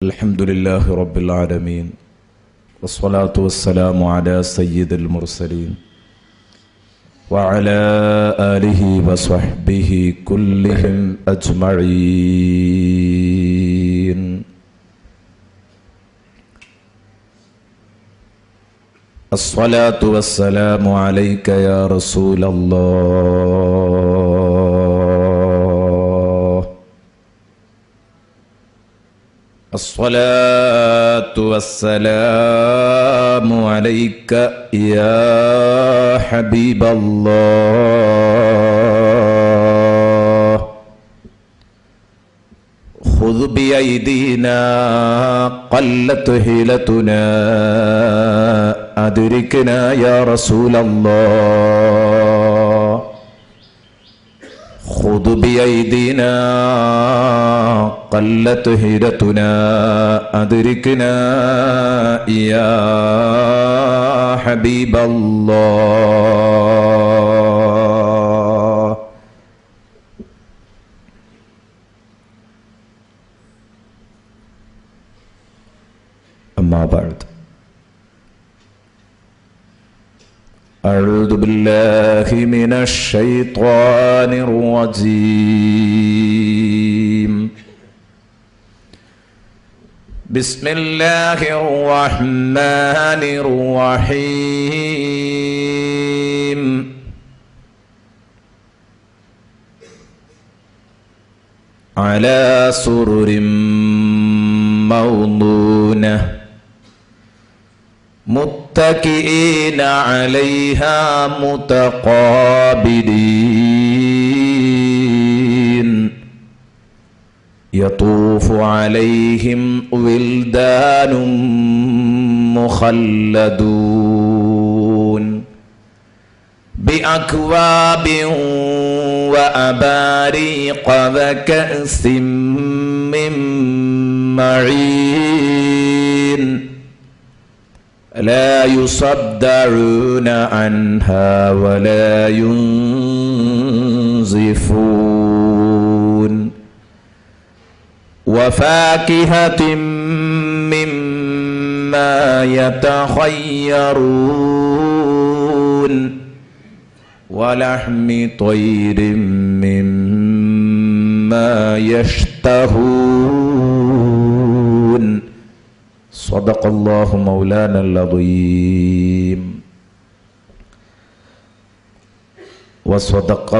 Alhamdulillahi Rabbil Alameen. Wassalatu wassalamu ala sayyidil mursaleen wa ala alihi wa sahbihi kullihim ajma'in. As-salatu wassalamu alayka ya Rasulallah. As-salatu wassalamu alayka ya Habiballah. Khudh bi aydina qallat hilatuna adrikna ya Rasulallah. Khudh bi aydina qallat hilatuna adrikna ya Habiballah. Amma ba'd. أعوذ بالله من الشيطان الرجيم. بسم الله الرحمن الرحيم. على سرر موضونة متكئين عليها متقابلين يطوف عليهم ولدان مخلدون بأكواب وأباريق وكأس من معين لا يصدعون عنها ولا ينزفون وفاكهة مما يتخيرون ولحم طير مما يشتهون. صدق الله مولانا العظيم. وصدق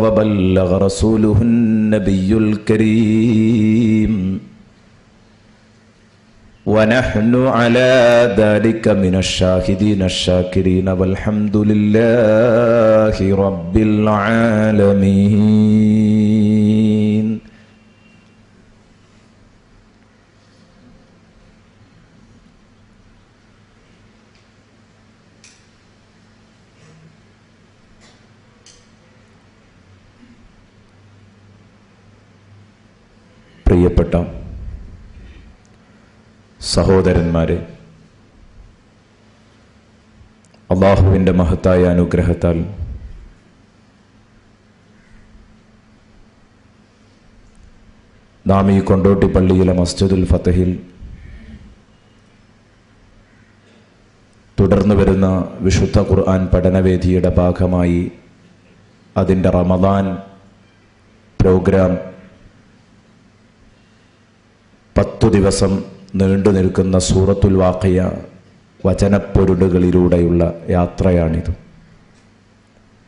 وبلغ رسوله النبي الكريم. ونحن على ذلك من الشاهدين الشاكرين والحمد لله رب العالمين. പ്രിയപ്പെട്ട സഹോദരന്മാരെ, അല്ലാഹുവിൻ്റെ മഹത്തായ അനുഗ്രഹത്താൽ നാം ഈ കൊണ്ടോട്ടി പള്ളിയിലെ മസ്ജിദുൽ ഫതഹിൽ തുടർന്നു വരുന്ന വിശുദ്ധ ഖുർആൻ പഠനവേദിയുടെ ഭാഗമായി അതിൻ്റെ റമദാൻ പ്രോഗ്രാം 10 ദിവസം നീണ്ടു നിൽക്കുന്ന സൂറത്തുൽ വാഖിയ വചനപ്പൊരുളുകളിലൂടെയുള്ള യാത്രയാണിത്.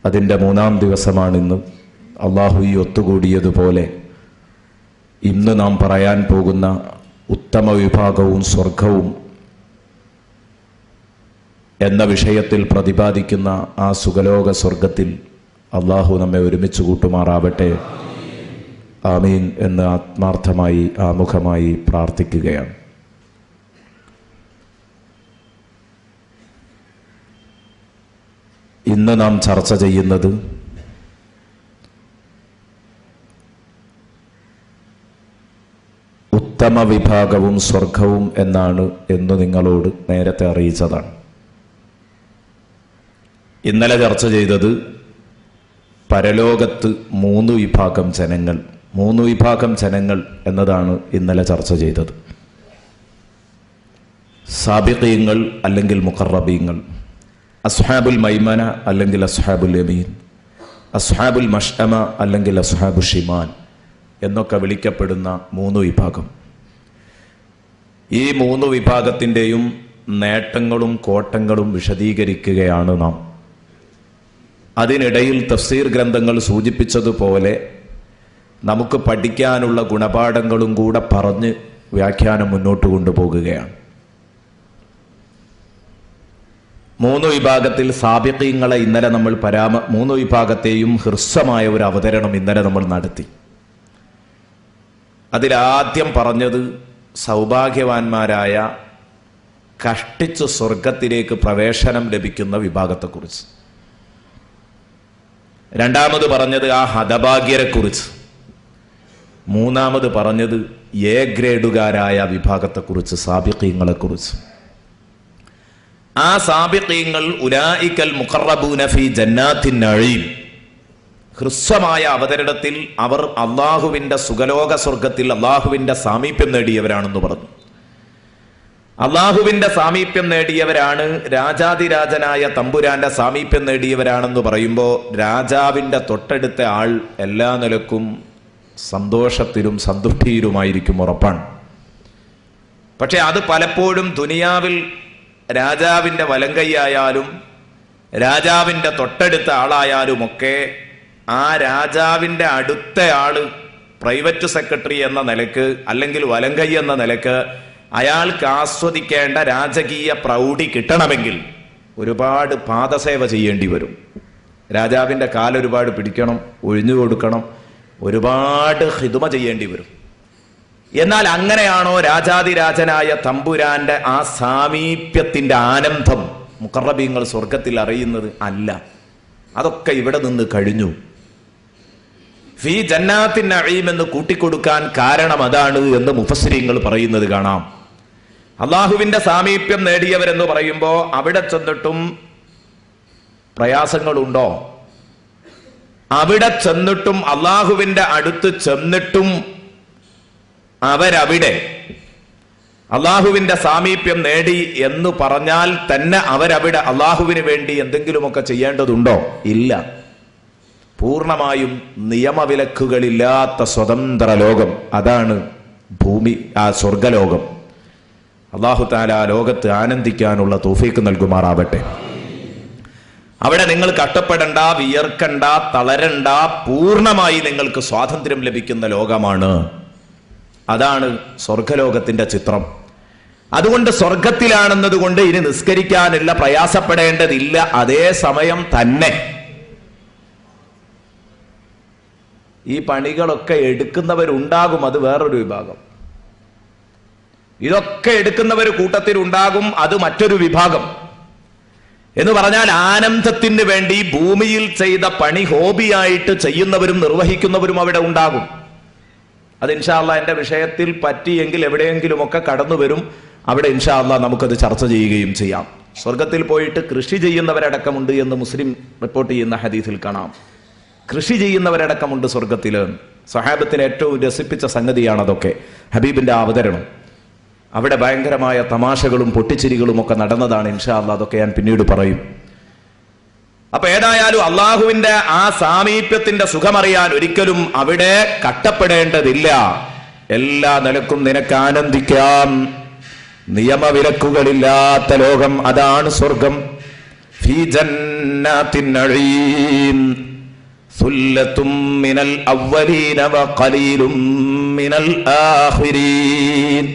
അതിൻ്റെ 3-ാം ദിവസമാണിന്ന്. അള്ളാഹു ഈ ഒത്തുകൂടിയതുപോലെ ഇന്ന് നാം പറയാൻ പോകുന്ന ഉത്തമ വിഭാഗവും സ്വർഗവും എന്ന വിഷയത്തിൽ പ്രതിപാദിക്കുന്ന ആ സുഖലോക സ്വർഗത്തിൽ അള്ളാഹു നമ്മെ ഒരുമിച്ച് കൂട്ടുമാറാവട്ടെ. ആമീൻ എന്ന് ആത്മാർത്ഥമായി ആമുഖമായി പ്രാർത്ഥിക്കുകയാണ്. ഇന്ന് നാം ചർച്ച ചെയ്യുന്നത് ഉത്തമ വിഭാഗവും സ്വർഗവും എന്നാണ് എന്ന് നിങ്ങളോട് നേരത്തെ അറിയിച്ചതാണ്. ഇന്നലെ ചർച്ച ചെയ്തത് പരലോകത്ത് 3 വിഭാഗം ജനങ്ങൾ എന്നതാണ് ഇന്നലെ ചർച്ച ചെയ്തത്. സാബിഖീങ്ങൾ അല്ലെങ്കിൽ മുഖറബീങ്ങൾ, അസ്ഹാബുൽ മൈമന അല്ലെങ്കിൽ അസ്ഹാബുൽ യമീൻ, അസ്ഹാബുൽ മഷ്അമ അല്ലെങ്കിൽ അസ്ഹാബു ഷിമാൽ എന്നൊക്കെ വിളിക്കപ്പെടുന്ന 3 വിഭാഗം. ഈ 3 വിഭാഗത്തിൻ്റെയും നേട്ടങ്ങളും കോട്ടങ്ങളും വിശദീകരിക്കുകയാണ് നാം. അതിനിടയിൽ തഫ്സീർ ഗ്രന്ഥങ്ങൾ സൂചിപ്പിച്ചതുപോലെ നമുക്ക് പഠിക്കാനുള്ള ഗുണപാഠങ്ങളും കൂടെ പറഞ്ഞ് വ്യാഖ്യാനം മുന്നോട്ട് കൊണ്ടുപോകുകയാണ്. 3 വിഭാഗത്തിൽ സാബിഖീങ്ങളെ ഇന്നലെ നമ്മൾ 3 വിഭാഗത്തെയും ഹ്രസ്വമായ ഒരു അവതരണം ഇന്നലെ നമ്മൾ നടത്തി. അതിലാദ്യം പറഞ്ഞത് സൗഭാഗ്യവാന്മാരായ കഷ്ടിച്ച് സ്വർഗത്തിലേക്ക് പ്രവേശനം ലഭിക്കുന്ന വിഭാഗത്തെക്കുറിച്ച്. രണ്ടാമത് പറഞ്ഞത് ആ ഹതഭാഗ്യരെക്കുറിച്ച്. മൂന്നാമത് പറഞ്ഞത് എ ഗ്രേഡുകാരായ വിഭാഗത്തെക്കുറിച്ച്, സാബിഖീങ്ങളെക്കുറിച്ച്. ആ സാബിഖീങ്ങൾ ഉലൈകൽ മുഖറബൂന ഫീ ജന്നാത്തിൻ നഈം, ഹ്രസ്വമായ അവതരണത്തിൽ അവർ അള്ളാഹുവിൻ്റെ സുഖലോക സ്വർഗത്തിൽ അള്ളാഹുവിൻ്റെ സാമീപ്യം നേടിയവരാണെന്ന് പറഞ്ഞു. അള്ളാഹുവിൻ്റെ സാമീപ്യം നേടിയവരാണ്, രാജാതിരാജനായ തമ്പുരാന്റെ സാമീപ്യം നേടിയവരാണെന്ന് പറയുമ്പോൾ രാജാവിൻ്റെ തൊട്ടടുത്ത ആൾ എല്ലാ നിലക്കും സന്തോഷത്തിലും സന്തുഷ്ടിയിലുമായിരിക്കും, ഉറപ്പാണ്. പക്ഷെ അത് പലപ്പോഴും ദുനിയാവിൽ രാജാവിൻ്റെ വലങ്കൈയായാലും രാജാവിൻ്റെ തൊട്ടടുത്ത ആളായാലുമൊക്കെ ആ രാജാവിൻ്റെ അടുത്ത ആള് പ്രൈവറ്റ് സെക്രട്ടറി എന്ന നിലക്ക് അല്ലെങ്കിൽ വലങ്കൈ എന്ന നിലക്ക് അയാൾക്ക് ആസ്വദിക്കേണ്ട രാജകീയ പ്രൗഢി കിട്ടണമെങ്കിൽ ഒരുപാട് പാദസേവ ചെയ്യേണ്ടി വരും. രാജാവിൻ്റെ കാലൊരുപാട് പിടിക്കണം, ഒഴിഞ്ഞു കൊടുക്കണം, ഒരുപാട് ഖിദ്മ ചെയ്യേണ്ടി വരും. എന്നാൽ അങ്ങനെയാണോ രാജാതിരാജനായ തമ്പുരാന്റെ ആ സാമീപ്യത്തിന്റെ ആനന്ദം മുഖറബീങ്ങൾ സ്വർഗത്തിൽ അറിയുന്നത്? അല്ല, അതൊക്കെ ഇവിടെ നിന്ന് കഴിഞ്ഞു. ഫീ ജന്നാത്തിൻ നഈം എന്ന് കൂട്ടിക്കൊടുക്കാൻ കാരണം അതാണ് എന്ന് മുഫസ്സിരീങ്ങൾ പറയുന്നത് കാണാം. അള്ളാഹുവിന്റെ സാമീപ്യം നേടിയവരെന്ന് പറയുമ്പോൾ അവിടെ ചെന്നിട്ടും പ്രയാസങ്ങളുണ്ടോ? അവിടെ ചെന്നിട്ടും അള്ളാഹുവിന്റെ അടുത്ത് ചെന്നിട്ടും അവരവിടെ അള്ളാഹുവിന്റെ സാമീപ്യം നേടി എന്ന് പറഞ്ഞാൽ തന്നെ അവരവിടെ അള്ളാഹുവിന് വേണ്ടി എന്തെങ്കിലുമൊക്കെ ചെയ്യേണ്ടതുണ്ടോ? ഇല്ല. പൂർണ്ണമായും നിയമവിലക്കുകളില്ലാത്ത സ്വതന്ത്ര ലോകം, അതാണ് ഭൂമി, ആ സ്വർഗലോകം. അള്ളാഹു തആല ആ ലോകത്ത് ആനന്ദിക്കാനുള്ള തൗഫീഖ് നൽകുമാറാവട്ടെ. അവിടെ നിങ്ങൾ കഷ്ടപ്പെടണ്ട, വിയർക്കണ്ട, തളരണ്ട, പൂർണ്ണമായി നിങ്ങൾക്ക് സ്വാതന്ത്ര്യം ലഭിക്കുന്ന ലോകമാണ്. അതാണ് സ്വർഗലോകത്തിന്റെ ചിത്രം. അതുകൊണ്ട് സ്വർഗത്തിലാണെന്നത് കൊണ്ട് ഇനി നിസ്കരിക്കാനുള്ള പ്രയാസപ്പെടേണ്ടതില്ല. അതേ സമയം തന്നെ ഈ പണികളൊക്കെ എടുക്കുന്നവരുണ്ടാകും, അത് വേറൊരു വിഭാഗം. ഇതൊക്കെ എടുക്കുന്നവർ കൂട്ടത്തിലുണ്ടാകും, അത് മറ്റൊരു വിഭാഗം. എന്ന് പറഞ്ഞാൽ ആനന്ദത്തിന് വേണ്ടി ഭൂമിയിൽ ചെയ്ത പണി ഹോബിയായിട്ട് ചെയ്യുന്നവരും നിർവഹിക്കുന്നവരും അവിടെ ഉണ്ടാകും. അത് ഇൻഷാ അല്ലാഹ് എന്റെ വിഷയത്തിൽ പറ്റിയെങ്കിൽ എവിടെയെങ്കിലുമൊക്കെ കടന്നു വരും. അവിടെ ഇൻഷാ അല്ലാഹ് നമുക്കത് ചർച്ച ചെയ്യുകയും ചെയ്യാം. സ്വർഗത്തിൽ പോയിട്ട് കൃഷി ചെയ്യുന്നവരടക്കമുണ്ട് എന്ന് മുസ്ലിം റിപ്പോർട്ട് ചെയ്യുന്ന ഹദീസിൽ കാണാം. കൃഷി ചെയ്യുന്നവരടക്കമുണ്ട് സ്വർഗത്തില്. സ്വഹാബത്തിന് ഏറ്റവും രസിപ്പിച്ച സംഗതിയാണ് അതൊക്കെ, ഹബീബിന്റെ അവതരണം. അവിടെ ഭയങ്കരമായ തമാശകളും പൊട്ടിച്ചിരികളും ഒക്കെ നടന്നതാണ്. ഇൻഷാ അല്ലാഹ് അതൊക്കെ ഞാൻ പിന്നീട് പറയും. അപ്പൊ ഏതായാലും അള്ളാഹുവിന്റെ ആ സാമീപ്യത്തിന്റെ സുഖമറിയാൻ ഒരിക്കലും അവിടെ കട്ടപ്പെടേണ്ടതില്ല. എല്ലാ നിലക്കും നിനക്ക് ആനന്ദിക്കാം. നിയമവിലക്കുകളില്ലാത്ത ലോകം, അതാണ് സ്വർഗം. ഫീ ജന്നാത്തിൻ നഈം സുല്ലത്തും മിനൽ അവ്വലീന വഖലീലും മിനൽ ആഖിരീൻ.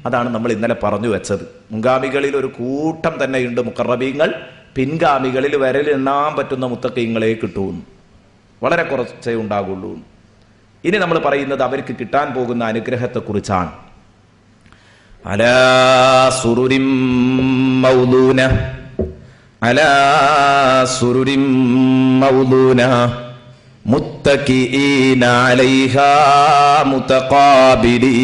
അതാണ് നമ്മൾ ഇന്നലെ പറഞ്ഞു വെച്ചത്. മുൻഗാമികളിൽ ഒരു കൂട്ടം തന്നെയുണ്ട് മുഖറബീങ്ങൾ, പിൻഗാമികളിൽ വിരലെണ്ണാൻ പറ്റുന്ന മുത്തഖീങ്ങളെ കിട്ടുമെന്ന്, വളരെ കുറച്ചേ ഉണ്ടാകുള്ളൂ. ഇനി നമ്മൾ പറയുന്നത് അവർക്ക് കിട്ടാൻ പോകുന്ന അനുഗ്രഹത്തെക്കുറിച്ചാണ്. അലാ സുറുരിൻ മൗദൂന, അലാ സുറുരിൻ മൗദൂന മുത്തഖീന അലൈഹാ മുതഖാബിലീൻ.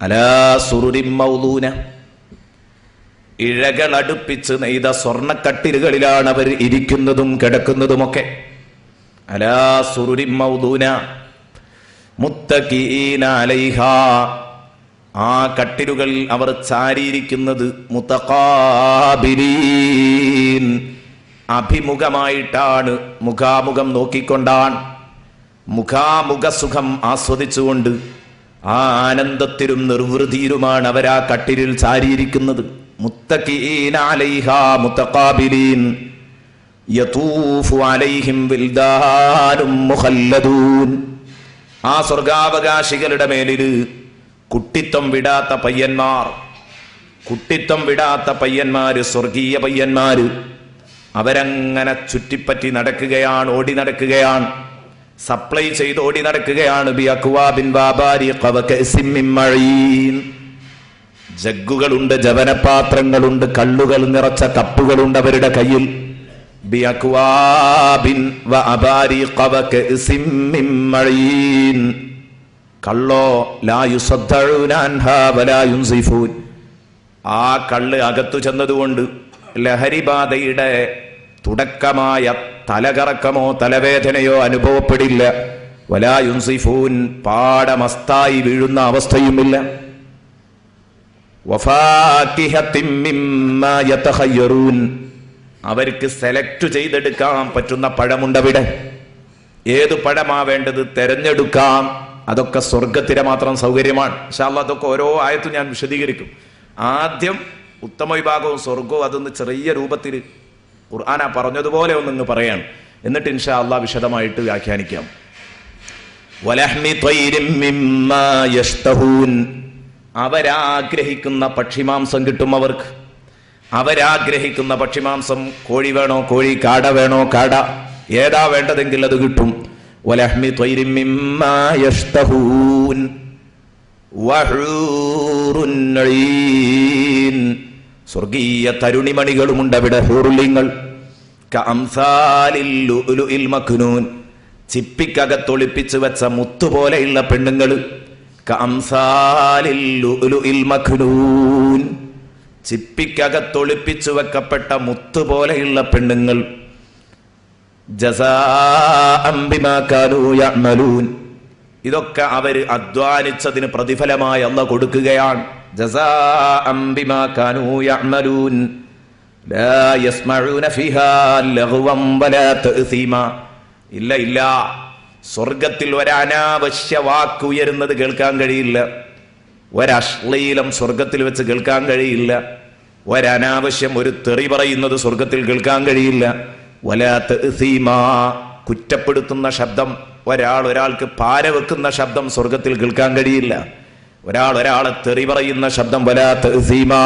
അലാ സുറുരിൻ മൗദൂന, ഇഴകൾ അടുപ്പിച്ച് നെയ്ത സ്വർണ്ണക്കട്ടിലുകളിലാണ് അവർ ഇരിക്കുന്നതും കിടക്കുന്നതുമൊക്കെ. അലാ സുറുരിൻ മൗദൂന, മുത്തഖീന അലൈഹാ, ആ കട്ടിലുകൾ അവർ ചാരിയിരിക്കുന്നത് മുതഖാബിലീൻ, അഭിമുഖമായിട്ടാണ്, മുഖാമുഖം നോക്കിക്കൊണ്ടാണ്, മുഖാമുഖ സുഖം ആസ്വദിച്ചുകൊണ്ട് ആ ആനന്ദത്തിലും നിർവൃതിയിലുമാണ് അവരാ കട്ടിലിൽ ചാരിയിരിക്കുന്നത്. മുത്തഖീന അലൈഹാ മുതഖാബിലീൻ യതൂഫു അലൈഹിം വിൽദാനും മുഖല്ലദൂൻ, ആ സ്വർഗാവകാശികളുടെ മേലിൽ കുട്ടിത്വം വിടാത്ത പയ്യന്മാര്, സ്വർഗീയ പയ്യന്മാര് അവരങ്ങനെ ചുറ്റിപ്പറ്റി നടക്കുകയാണ്, ഓടി നടക്കുകയാണ്, സപ്ലൈ ചെയ്ത് ഓടി നടക്കുകയാണ്. ജഗ്ഗുകളുണ്ട്, ജവനപാത്രങ്ങളുണ്ട്, കള്ളുകൾ നിറച്ച കപ്പുകളുണ്ട് അവരുടെ കയ്യിൽ. കള്ളോ ലാ യുസദ്ദഊന അൻഹാ വലാ യുൻസിഫൂൻ, ആ കള്ള് അകത്തു ചെന്നതുകൊണ്ട് ലഹരിബാധയുടെ തുടക്കമായ തലകറക്കമോ തലവേദനയോ അനുഭവപ്പെടില്ല. വലാ യുൻസിഫൂൻ, പാടമസ്തായി വീഴുന്ന അവസ്ഥയുമില്ല. വഫാകിഹത്തിൻ മിമ്മാ യതഖയ്യറൂൻ, അവർക്ക് സെലക്ട് ചെയ്തെടുക്കാൻ പറ്റുന്ന പഴമുണ്ടവിടെ. ഏതു പഴമാ വേണ്ടത് തെരഞ്ഞെടുക്കാം. അതൊക്കെ സ്വർഗത്തിലെ മാത്രം സൗകര്യമാണ്. ഇൻഷാ അല്ലാഹ് അതൊക്കെ ഓരോ ആയത്തും ഞാൻ വിശദീകരിക്കും. ആദ്യം ഉത്തമ വിഭാഗവും സ്വർഗവും അതൊന്ന് ചെറിയ രൂപത്തിൽ ഖുർആന പറഞ്ഞതുപോലെ ഒന്നിങ്ങ് പറയാണ്. എന്നിട്ട് ഇൻഷാ അല്ലാഹ് വിശദമായിട്ട് വ്യാഖ്യാനിക്കാം. വലഹ്മി ത്വയ്രിൻ മിമ്മാ യശ്തഹൂൻ, അവരാഗ്രഹിക്കുന്ന പക്ഷിമാംസം കിട്ടും അവർക്ക്. അവരാഗ്രഹിക്കുന്ന പക്ഷിമാംസം, കോഴി വേണോ കോഴി, കാട വേണോ കാട, ഏതാ വേണ്ടതെങ്കിൽ അത് കിട്ടും. വലഹ്മി ത്വയ്രിൻ മിമ്മാ യശ്തഹൂൻ വഹൂറുൻ ഈൻ, സ്വർഗീയ തരുണിമണികളുമുണ്ട് അവിടെ, ഹൂറുലിങ്ങൾ. കഅംസാലിൽ ലുഅ്ലുഇൽ മക്നൂൻ, ചിപ്പിക്കകത്തൊളിപ്പിച്ചു വെച്ച മുത്തുപോലെയുള്ള പെണ്ണുങ്ങൾ. കഅംസാലിൽ ലുഅ്ലുഇൽ മക്നൂൻ, ചിപ്പിക്കകത്തൊളിപ്പിച്ചു വെക്കപ്പെട്ട മുത്തുപോലെയുള്ള പെണ്ണുങ്ങൾ. ജസാഅൻ ബിമാ കാനൂ യഅമലൂൻ, ഇതൊക്കെ അവര് അധ്വാനിച്ചതിന് പ്രതിഫലമായി അല്ലാഹു കൊടുക്കുകയാണ്. ജസാഅൻ ബിമാ കാനൂ യഅമലൂൻ ലാ യസ്മഊന ഫീഹാ ലഗ്വൻ വലാ തഅസീമാ, ഇല്ല, സ്വർഗത്തിൽ ഒരനാവശ്യ വാക്ക് ഉയരുന്നത് കേൾക്കാൻ കഴിയില്ല. ഒരശ്ലീലം സ്വർഗത്തിൽ വെച്ച് കേൾക്കാൻ കഴിയില്ല. ഒരനാവശ്യം ഒരു തെറി പറയുന്നത് സ്വർഗത്തിൽ കേൾക്കാൻ കഴിയില്ല. വലാ തഅസീമാ, കുറ്റപ്പെടുത്തുന്ന ശബ്ദം, ഒരാൾക്ക് പാര വെക്കുന്ന ശബ്ദം സ്വർഗത്തിൽ കേൾക്കാൻ കഴിയില്ല. ഒരാളെ തെറി പറയുന്ന ശബ്ദം, വലാ തഅസീമാ,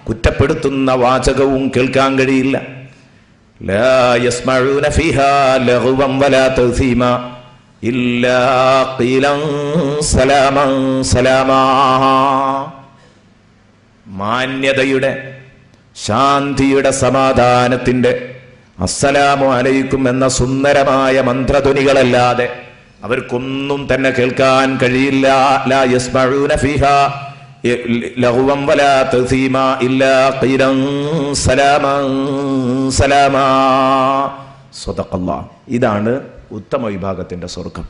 കുറ്റപ്പെടുത്തുന്ന വാചകവും കേൾക്കാൻ കഴിയില്ല. ലാ യസ്മഊന ഫീഹാ ലഗ്വൻ വലാ തഅസീമാ ഇല്ലാ ഖീലൻ സലാമൻ സലാമാ, മാന്യതയുടെ, ശാന്തിയുടെ, സമാധാനത്തിന്റെ അസ്സലാമു അലൈക്കും എന്ന സുന്ദരമായ മന്ത്രധ്വനികളല്ലാതെ അവർക്കൊന്നും തന്നെ കേൾക്കാൻ കഴിയില്ല. ലാ യസ്മഊന ഫീഹാ ലഗ്വൻ വലാ തഅസീമാ ഇല്ലാ ഖീലൻ സലാമൻ സലാമാ. സ്വദഖല്ലാഹ്. ഇതാണ് ഉത്തമ വിഭാഗത്തിന്റെ സ്വർഗം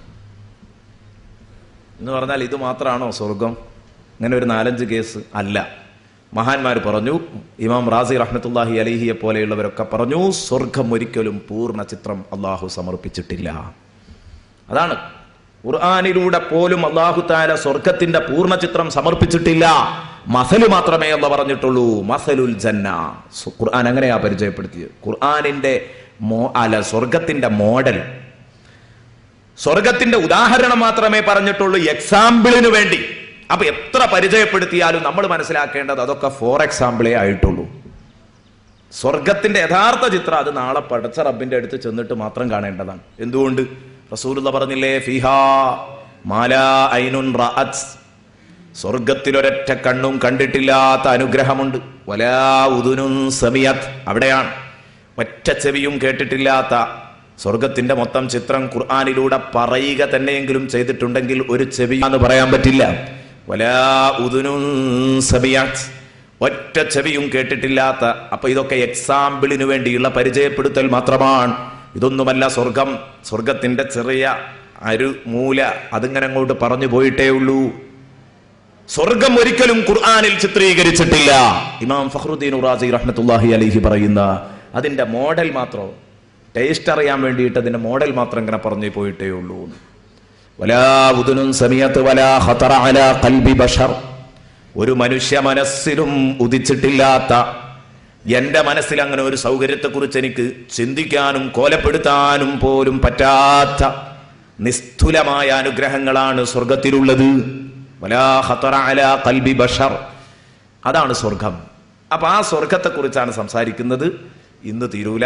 എന്ന് പറഞ്ഞാൽ ഇത് മാത്രമാണോ സ്വർഗം? ഇങ്ങനെ ഒരു 4-5 കേസ് അല്ല. മഹാന്മാർ പറഞ്ഞു, ഇമാം റാസി റഹ്മത്തുള്ളാഹി അലൈഹിയെ പോലെയുള്ളവരൊക്കെ പറഞ്ഞു, സ്വർഗം ഒരിക്കലും പൂർണ്ണ ചിത്രം അള്ളാഹു സമർപ്പിച്ചിട്ടില്ല. അതാണ് ഖുർആനിലൂടെ പോലും അള്ളാഹു തആല സ്വർഗത്തിന്റെ പൂർണ്ണ ചിത്രം സമർപ്പിച്ചിട്ടില്ല. മസല് മാത്രമേ അള്ളാഹു പറഞ്ഞിട്ടുള്ളൂ. മസലുൽ ജന്ന, ഖുർആൻ അങ്ങനെയാ പരിചയപ്പെടുത്തിയത്. ഖുർആനിന്റെ സ്വർഗത്തിന്റെ മോഡൽ, സ്വർഗത്തിന്റെ ഉദാഹരണം മാത്രമേ പറഞ്ഞിട്ടുള്ളൂ, എക്സാമ്പിളിന് വേണ്ടി. അപ്പൊ എത്ര പരിചയപ്പെടുത്തിയാലും നമ്മൾ മനസ്സിലാക്കേണ്ടത് അതൊക്കെ ഫോർ എക്സാമ്പിളേ ആയിട്ടുള്ളൂ. സ്വർഗത്തിന്റെ യഥാർത്ഥ ചിത്രം അത് നാളെ പടച്ച റബ്ബിന്റെ അടുത്ത് ചെന്നിട്ട് മാത്രം കാണേണ്ടതാണ്. എന്തുകൊണ്ട്? റസൂലുള്ളാഹി പറഞ്ഞില്ലേ, ഫിഹാ മാലാ ഐനുൻ റഅത്, സ്വർഗത്തിൽ ഒരൊറ്റ കണ്ണും കണ്ടിട്ടില്ലാത്ത അനുഗ്രഹമുണ്ട്. വലാ ഉദുനുൻ സമിയത്, അവിടെയാണ് ഒറ്റ ചെവിയും കേട്ടിട്ടില്ലാത്ത സ്വർഗത്തിന്റെ മൊത്തം ചിത്രം ഖുർആനിലൂടെ പറയുക തന്നെയെങ്കിലും ചെയ്തിട്ടുണ്ടെങ്കിൽ ഒരു ചെവി എന്ന് പറയാൻ പറ്റില്ല. വലാ ഉദുനുൻ സമിയത്, ഒറ്റ ചെവിയും കേട്ടിട്ടില്ലാത്ത. അപ്പൊ ഇതൊക്കെ എക്സാമ്പിളിന് വേണ്ടിയുള്ള പരിചയപ്പെടുത്തൽ മാത്രമാണ്. ഇതൊന്നുമല്ല സ്വർഗം. സ്വർഗത്തിന്റെ ചെറിയ മൂല അതിങ്ങനെ അങ്ങോട്ട് പറഞ്ഞു പോയിട്ടേ ഉള്ളൂ. സ്വർഗം ഒരിക്കലും ഖുർആനിൽ ചിത്രീകരിച്ചിട്ടില്ല. ഇമാം ഫഖ്റുദ്ദീൻ റാസി റഹ്മത്തുള്ളാഹി അലൈഹി പറയുന്ന അതിന്റെ മോഡൽ മാത്രം, ടേസ്റ്റ് അറിയാൻ വേണ്ടിയിട്ട് അതിന്റെ മോഡൽ മാത്രം ഇങ്ങനെ പറഞ്ഞു പോയിട്ടേ ഉള്ളൂ. വലാ ഉദുനുൻ സമീഅത്ത് വലാ ഖതറ അലാ ഖൽബി ബശർ, ഒരു മനുഷ്യ മനസ്സിലും ഉദിച്ചിട്ടില്ലാത്ത, എന്റെ മനസ്സിൽ അങ്ങനെ ഒരു സൗകര്യത്തെക്കുറിച്ച് എനിക്ക് ചിന്തിക്കാനും കോലപ്പെടുത്താനും പോലും പറ്റാത്ത നിസ്തുലമായ അനുഗ്രഹങ്ങളാണ് സ്വർഗത്തിലുള്ളത്. വലാ ഖതറ അലാ ഖൽബി ബശർ, അതാണ് സ്വർഗം. അപ്പൊ ആ സ്വർഗത്തെക്കുറിച്ചാണ് സംസാരിക്കുന്നത്. ഇന്ന് തീരൂല.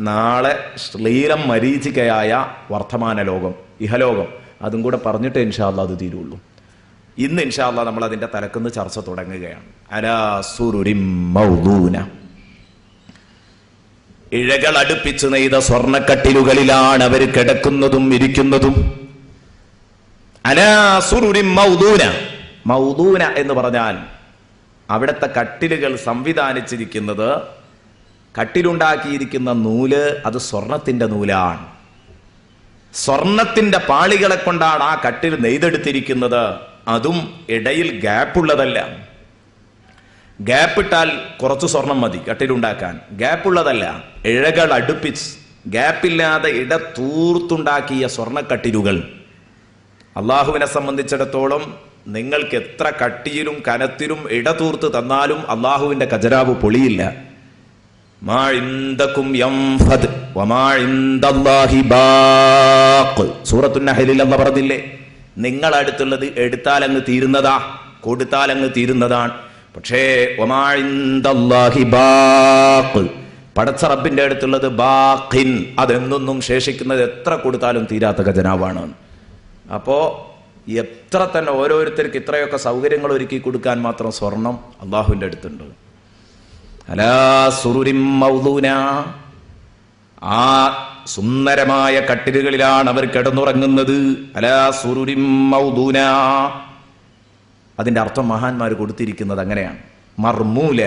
നാളെ ശ്ലീലം മരീചികയായ വർത്തമാന ലോകം, ഇഹലോകം, അതും കൂടെ പറഞ്ഞിട്ട് ഇൻഷാ അല്ലാഹ് അത് തീരുള്ളൂ. ഇന്ന് ഇൻഷാ അല്ലാഹ് നമ്മൾ അതിന്റെ തലക്കുന്ന് ചർച്ച തുടങ്ങുകയാണ്. അലാ സുറുരിൻ മൗദൂന, ഇഴകൾ അടുപ്പിച്ച് നെയ്ത സ്വർണ്ണക്കട്ടിലുകളിലാണ് അവർ കിടക്കുന്നതും ഇരിക്കുന്നതും. അലാ സുറുരിൻ മൗദൂന, മൗദൂന എന്ന് പറഞ്ഞാൽ അവിടുത്തെ കട്ടിലുകൾ സംവിധാനിച്ചിരിക്കുന്നത്, കട്ടിലുണ്ടാക്കിയിരിക്കുന്ന നൂല് അത് സ്വർണത്തിന്റെ നൂലാണ്. സ്വർണത്തിന്റെ പാളികളെ കൊണ്ടാണ് ആ കട്ടിൽ നെയ്തെടുത്തിരിക്കുന്നത്. അതും ഇടയിൽ ഗ്യാപ്പുള്ളതല്ല. ഗ്യാപ്പിട്ടാൽ കുറച്ച് സ്വർണം മതി കട്ടിലുണ്ടാക്കാൻ. ഗ്യാപ്പുള്ളതല്ല, ഇഴകൾ അടുപ്പിച്ച് ഗ്യാപ്പില്ലാതെ ഇടതൂർത്തുണ്ടാക്കിയ സ്വർണ്ണക്കട്ടിലുകൾ. അള്ളാഹുവിനെ സംബന്ധിച്ചിടത്തോളം നിങ്ങൾക്ക് എത്ര കട്ടിയിലും കനത്തിലും ഇടതൂർത്ത് തന്നാലും അള്ളാഹുവിന്റെ ഖജനാവ് പൊളിയില്ല. മാ ഇൻദകും യംഫദ് വമാ ഇൻദല്ലാഹി ബാഖ്. സൂറത്തുൻ നഹ്ലിൽ അല്ലാഹ് പറഞ്ഞില്ലേ, നിങ്ങൾ അടുത്തുള്ളത് എടുത്താൽ അങ്ങ് തീരുന്നതാ, കൊടുത്താൽ അങ്ങ് തീരുന്നതാണ്. പക്ഷേ വമാ ഇൻദല്ലാഹി ബാഖ്, പടച്ച റബ്ബിന്റെ അടുത്തുള്ളത് ബാഖിൻ, അതെന്നൊന്നും ശേഷിക്കുന്നത്, എത്ര കൊടുത്താലും തീരാത്ത ഖജനാവാണ്. അപ്പോ എത്ര തന്നെ ഓരോരുത്തർക്ക് ഇത്രയൊക്കെ സൗകര്യങ്ങൾ ഒരുക്കി കൊടുക്കാൻ മാത്രം സ്വർണം അള്ളാഹുവിന്റെ അടുത്തുണ്ട്. അലാ സുറുരിൻ മൗദൂന, ആ സുന്ദരമായ കട്ടിലുകളിലാണ് അവർ കിടന്നുറങ്ങുന്നത്. അലാ സുറുരിൻ മൗദൂന, അതിന്റെ അർത്ഥം മഹാന്മാർ കൊടുത്തിരിക്കുന്നത് അങ്ങനെയാണ്. മർമൂല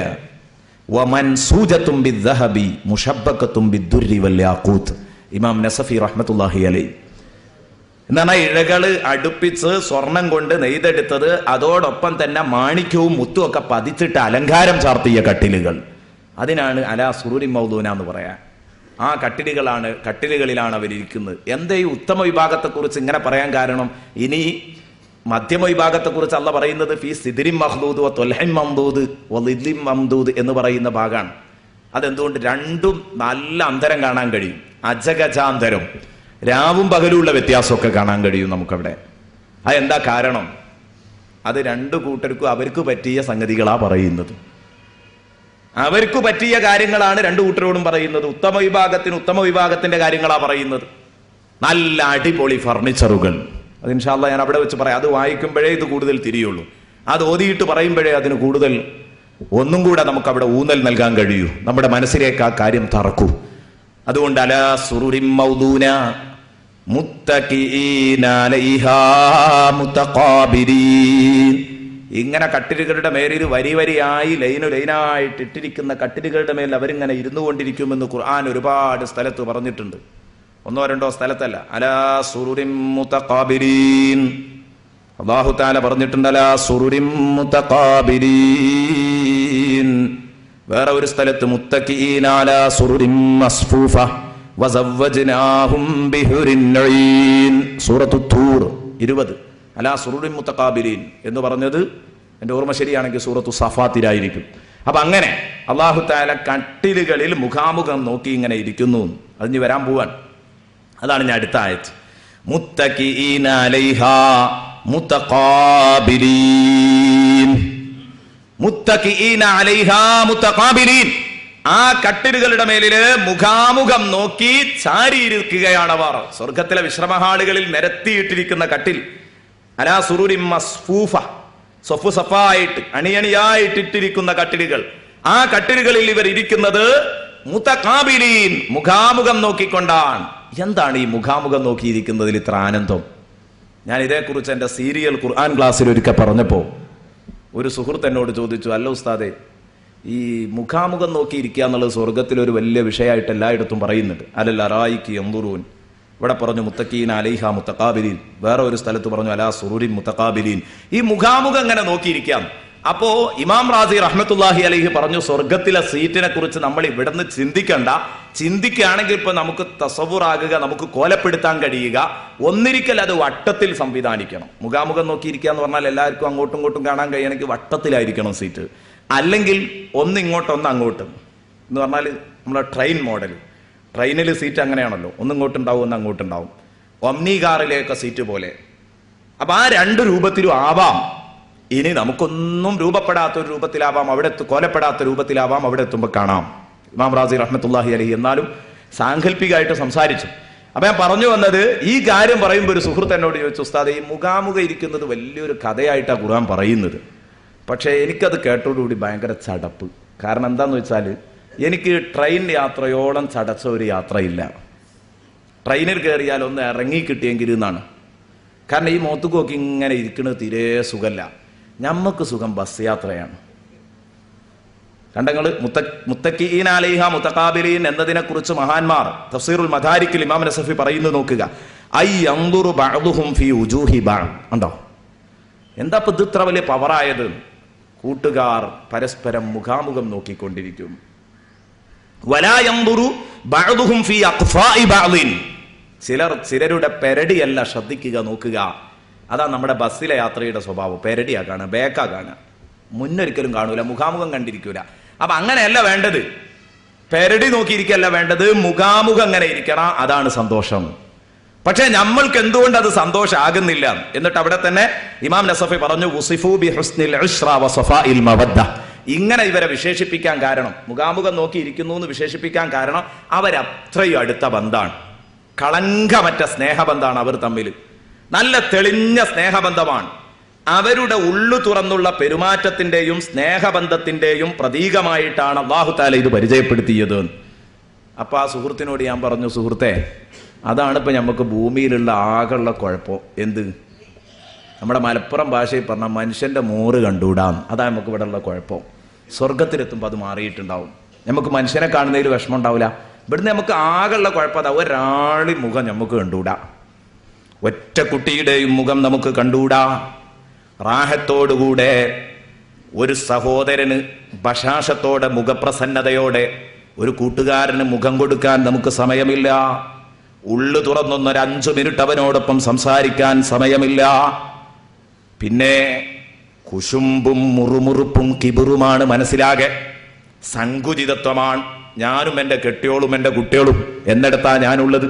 വമൻസൂജത്തും ബിദ്ദഹബി മുശബ്ബഖത്തും ബിദ്ദുർരി വൽ യാഖൂത്ത്. ഇമാം നസഫി റഹ്മത്തുള്ളാഹി അലൈഹി എന്നാണ് ഇഴകള് അടുപ്പിച്ച് സ്വർണം കൊണ്ട് നെയ്തെടുത്തത്, അതോടൊപ്പം തന്നെ മാണിക്യവും മുത്തും ഒക്കെ പതിച്ചിട്ട് അലങ്കാരം ചാർത്തിയ കട്ടിലുകൾ. അതിനാണ് അലാ സുറുരിൻ മൗദൂന എന്ന് പറയാൻ. ആ കട്ടിലുകളിലാണ് അവരിയ്ക്കുന്നത്. എന്തേ ഈ ഉത്തമ വിഭാഗത്തെക്കുറിച്ച് ഇങ്ങനെ പറയാൻ കാരണം, ഇനി മധ്യമ വിഭാഗത്തെക്കുറിച്ച് അല്ല പറയുന്നത് ഫീ സിദ്രിൻ മഖ്ദൂദ് വ ത്വൽഹിൻ മംദൂദ് വ ളിദ്ലിൻ മംദൂദ് എന്ന് പറയുന്ന ഭാഗമാണ്. അതെന്തുകൊണ്ട്? രണ്ടും നല്ല അന്തരം കാണാൻ കഴിയും, അജഗജാന്തരം, രാവും പകലുമുള്ള വ്യത്യാസമൊക്കെ കാണാൻ കഴിയും നമുക്കവിടെ. അതെന്താ കാരണം? അത് രണ്ടു കൂട്ടർക്കും അവർക്ക് പറ്റിയ സംഗതികളാ പറയുന്നത്. അവർക്ക് പറ്റിയ കാര്യങ്ങളാണ് രണ്ടു കൂട്ടരോടും പറയുന്നത്. ഉത്തമ വിഭാഗത്തിന്റെ കാര്യങ്ങളാ പറയുന്നത്. നല്ല അടിപൊളി ഫർണിച്ചറുകൾ, അത് ഇൻഷാ അല്ലാഹ് ഞാൻ അവിടെ വെച്ച് പറയാം. അത് വായിക്കുമ്പോഴേ ഇത് കൂടുതൽ തിരിയുള്ളൂ. അത് ഓതിയിട്ട് പറയുമ്പോഴേ അതിന് കൂടുതൽ ഒന്നും കൂടെ നമുക്ക് അവിടെ ഊന്നൽ നൽകാൻ കഴിയൂ, നമ്മുടെ മനസ്സിലേക്ക് ആ കാര്യം തറക്കൂ. അതുകൊണ്ട് അലാ സുറുരിൻ മൗദൂന മുത്തഖീന അലൈഹാ മുതഖാബിരീൻ, ഇങ്ങനെ കട്ടിലുകളുടെ മേലിൽ വരിയായി ലൈനായിട്ട് ഇട്ടിരിക്കുന്ന കട്ടിലുകളുടെ മേൽ അവരിങ്ങനെ ഇരുന്നു കൊണ്ടിരിക്കുമെന്ന് ഖുർആൻ ഒരുപാട് സ്ഥലത്ത് പറഞ്ഞിട്ടുണ്ട്. ഒന്നോ രണ്ടോ സ്ഥലത്തല്ല. അലാ സുറുരിൻ മുതഖാബിരീൻ, അല്ലാഹു തആല പറഞ്ഞിട്ടുണ്ട് അലാ സുറുരിൻ മുതഖാബിരീൻ. വേറെ ഒരു സ്ഥലത്ത് മുത്തഖീന അലാ സുറുരിൻ മസ്ഫൂഫ വസവ്വജ്നാഹും ബിഹുരിൻ നഈൻ. സൂറത്തു തൂർ 20. അലാ സുറുരിൻ മുതഖാബിരീൻ എന്ന് പറഞ്ഞത് എൻ്റെ ഓർമ്മ ശരിയാണെങ്കിൽ സൂറത്തു സഫാത്തിലായിരിക്കും. അപ്പൊ അങ്ങനെ അല്ലാഹു തആല കട്ടിലുകളിൽ മുഖാമുഖം നോക്കി ഇങ്ങനെ ഇരിക്കുന്നു. അതിന് വരാൻ പോവാൻ. അതാണ് ഞാൻ അടുത്ത ആയത്ത്. മുത്തഖീന അലൈഹാ മുതഖാബിരീൻ, മുത്തഖീന അലൈഹാ മുതഖാബിരീൻ, ആ കട്ടിലുകളുടെ മേലില് മുഖാമുഖം നോക്കി ചാരിയിരിക്കുകയാണവർ. സ്വർഗത്തിലെ വിശ്രമഹാളുകളിൽ നിരത്തിയിട്ടിരിക്കുന്ന കട്ടിൽ. അലാ സുറുരിൻ മസ്ഫൂഫ, സഫു സഫായിട്ട് അണിയണിയായിട്ടിട്ടിരിക്കുന്ന കട്ടിലുകൾ. ആ കട്ടിലുകളിൽ ഇവർ ഇരിക്കുന്നത് മുതഖാബിരീൻ, മുഖാമുഖം നോക്കിക്കൊണ്ടാണ്. എന്താണ് ഈ മുഖാമുഖം നോക്കിയിരിക്കുന്നതിൽ ഇത്ര ആനന്ദം? ഞാൻ ഇതേക്കുറിച്ച് എൻ്റെ സീരിയൽ ഖുർആൻ ക്ലാസ്സിൽ ഒരിക്കൽ പറഞ്ഞപ്പോൾ ഒരു സുഹൃത്ത് എന്നോട് ചോദിച്ചു, അല്ല ഉസ്താദേ, ഈ മുഖാമുഖം നോക്കിയിരിക്കുക എന്നുള്ളത് സ്വർഗത്തിലൊരു വലിയ വിഷയമായിട്ട് എല്ലായിടത്തും പറയുന്നുണ്ട്. അലൽ അറായിക്ക് യൻദുറൂൻ, ഇവിടെ പറഞ്ഞു മുത്തക്കീൻ അലൈഹ മുത്തഖാബിലീൻ, വേറെ ഒരു സ്ഥലത്ത് പറഞ്ഞു അലാ സുറൂരിൻ മുത്തഖാബിലീൻ. ഈ മുഖാമുഖം ഇങ്ങനെ നോക്കിയിരിക്കാം. അപ്പോ ഇമാം റാസി റഹ്മത്തുള്ളാഹി അലൈഹി പറഞ്ഞു, സ്വർഗത്തിലെ സീറ്റിനെ കുറിച്ച് നമ്മൾ ഇവിടുന്ന് ചിന്തിക്കണ്ട. ചിന്തിക്കുകയാണെങ്കിൽ ഇപ്പൊ നമുക്ക് തസവുറാകുക, നമുക്ക് കോലപ്പെടുത്താൻ കഴിയുക. ഒന്നിരിക്കൽ അത് വട്ടത്തിൽ സംവിധാനിക്കണം. മുഖാമുഖം നോക്കിയിരിക്കുക എന്ന് പറഞ്ഞാൽ എല്ലാവർക്കും അങ്ങോട്ടും ഇങ്ങോട്ടും കാണാൻ കഴിയണമെങ്കിൽ വട്ടത്തിലായിരിക്കണം സീറ്റ്. അല്ലെങ്കിൽ ഒന്നിങ്ങോട്ട് ഒന്ന് അങ്ങോട്ടും എന്ന് പറഞ്ഞാൽ നമ്മളെ ട്രെയിൻ മോഡൽ, ട്രെയിനിൽ സീറ്റ് അങ്ങനെയാണല്ലോ, ഒന്നിങ്ങോട്ടുണ്ടാവും ഒന്ന് അങ്ങോട്ടുണ്ടാവും. ഒമ്നി കാറിലെയൊക്കെ സീറ്റ് പോലെ. അപ്പൊ ആ രണ്ട് രൂപത്തിലും ആവാം. ഇനി നമുക്കൊന്നും രൂപപ്പെടാത്ത ഒരു രൂപത്തിലാവാം, അവിടെ കോലപ്പെടാത്ത രൂപത്തിലാവാം. അവിടെ എത്തുമ്പോൾ കാണാം. ഇമാം റാസി റഹ്മത്തുള്ളാഹി അലൈഹി എന്നാലും സാങ്കല്പികമായിട്ട് സംസാരിച്ചു. അപ്പൊ ഞാൻ പറഞ്ഞു വന്നത്, ഈ കാര്യം പറയുമ്പോൾ ഒരു സുഹൃത്ത് എന്നോട് ചോദിച്ചു, ഉസ്താദ് ഈ മുഖാമുഖം ഇരിക്കുന്നത് വലിയൊരു കഥയായിട്ടാണ് ഖുർആൻ പറയുന്നത്. പക്ഷേ എനിക്കത് കേട്ടോടുകൂടി ഭയങ്കര ചടപ്പ്. കാരണം എന്താന്ന് വെച്ചാൽ എനിക്ക് ട്രെയിൻ യാത്രയോളം ചടച്ച ഒരു യാത്രയില്ല. ട്രെയിനിൽ കയറിയാൽ ഒന്ന് ഇറങ്ങി കിട്ടിയെങ്കിൽ എന്നാണ്. കാരണം ഈ മോത്തുകൊക്കെ ഇങ്ങനെ ഇരിക്കുന്നത് തീരെ സുഖമല്ല. ഞമ്മക്ക് സുഖം ബസ് യാത്രയാണ്. കണ്ടങ്ങൾ മുത്തക്കീൻ അലൈഹ മുത്തഖാബിലീൻ എന്നതിനെ കുറിച്ച് മഹാന്മാർ തഫ്സീറുൽ മദാരിക്കിൽ ഇമാം നസഫി പറയുന്നത് നോക്കുക. ഐ യൻദുറു ബഅദുഹും ഫീ ഉജൂഹി ബഅദ്. ഉണ്ടോ എന്താ ഇപ്പൊ ഇത്ര വലിയ പവറായത്? കൂട്ടുകാർ പരസ്പരം മുഖാമുഖം നോക്കിക്കൊണ്ടിരിക്കും. വലാ യൻദുറു ബഅദുഹും ഫീ അഖ്ഫാഇ ബഅദിൻ. ചിലരുടെ പെരടിയല്ല ശ്രദ്ധിക്കുക, നോക്കുക. അതാ നമ്മുടെ ബസ്സിലെ യാത്രയുടെ സ്വഭാവം. പെരടിയാ കാണുക, ബേക്കാ കാണുക, മുന്നൊരിക്കലും കാണൂല, മുഖാമുഖം കണ്ടിരിക്കൂല. അപ്പൊ അങ്ങനെയല്ല വേണ്ടത്. പെരടി നോക്കിയിരിക്കല്ല വേണ്ടത്, മുഖാമുഖം അങ്ങനെ ഇരിക്കണം. അതാണ് സന്തോഷം. പക്ഷെ നമ്മൾക്ക് എന്തുകൊണ്ട് അത് സന്തോഷമാകുന്നില്ല? എന്നിട്ട് അവിടെ തന്നെ ഇമാം നസഫി പറഞ്ഞു, വസിഫു ബി ഹുസ്നിൽ ഇശ്റ വ സഫാഇൽ മവദ്ദ. ഇങ്ങനെ ഇവരെ വിശേഷിപ്പിക്കാൻ കാരണം, മുഖാമുഖം നോക്കിയിരിക്കുന്നു എന്ന് വിശേഷിപ്പിക്കാൻ കാരണം, അവരത്രയും അടുത്ത ബന്ധാണ്, കളങ്കമറ്റ സ്നേഹബന്ധാണ് അവർ തമ്മിൽ. നല്ല തെളിഞ്ഞ സ്നേഹബന്ധമാണ്. അവരുടെ ഉള്ളു തുറന്നുള്ള പെരുമാറ്റത്തിന്റെയും സ്നേഹബന്ധത്തിന്റെയും പ്രതീകമായിട്ടാണ് അല്ലാഹു തആല ഇത് പരിചയപ്പെടുത്തിയത്. അപ്പൊ ആ സുഹൃത്തിനോട് ഞാൻ പറഞ്ഞു, സുഹൃത്തെ, അതാണ് ഇപ്പൊ നമുക്ക് ഭൂമിയിലുള്ള ആകെയുള്ള കുഴപ്പം. എന്ത്? നമ്മുടെ മലപ്പുറം ഭാഷയിൽ പറഞ്ഞ മനുഷ്യന്റെ മോറ് കണ്ടുകൂടാം. അതാണ് നമുക്ക് ഇവിടെ ഉള്ള കുഴപ്പം. സ്വർഗത്തിലെത്തുമ്പോൾ അത് മാറിയിട്ടുണ്ടാവും. നമുക്ക് മനുഷ്യനെ കാണുന്നതിൽ വിഷമം ഉണ്ടാവില്ല. ഇവിടുന്ന് നമുക്ക് ആകെയുള്ള കുഴപ്പം അതാ, ഒരാളുടെ മുഖം നമുക്ക് കണ്ടുകൂടാ, ഒറ്റ കുട്ടിയുടെയും മുഖം നമുക്ക് കണ്ടുകൂടാ. റാഹത്തോടുകൂടെ ഒരു സഹോദരന് ബശാശത്തോടെ മുഖപ്രസന്നതയോടെ ഒരു കൂട്ടുകാരന് മുഖം കൊടുക്കാൻ നമുക്ക് സമയമില്ല. ഉള്ളു തുറന്നൊന്നൊരു 5 മിനിറ്റ് അവനോടൊപ്പം സംസാരിക്കാൻ സമയമില്ല. പിന്നെ കുശുമ്പും മുറുമുറുപ്പും കിബിറുമാണ് മനസ്സിലാകെ. സങ്കുചിതത്വമാണ്. ഞാനും എൻ്റെ കെട്ടിയോളും എൻ്റെ കുട്ടികളും എന്നിടത്താ ഞാനുള്ളത്.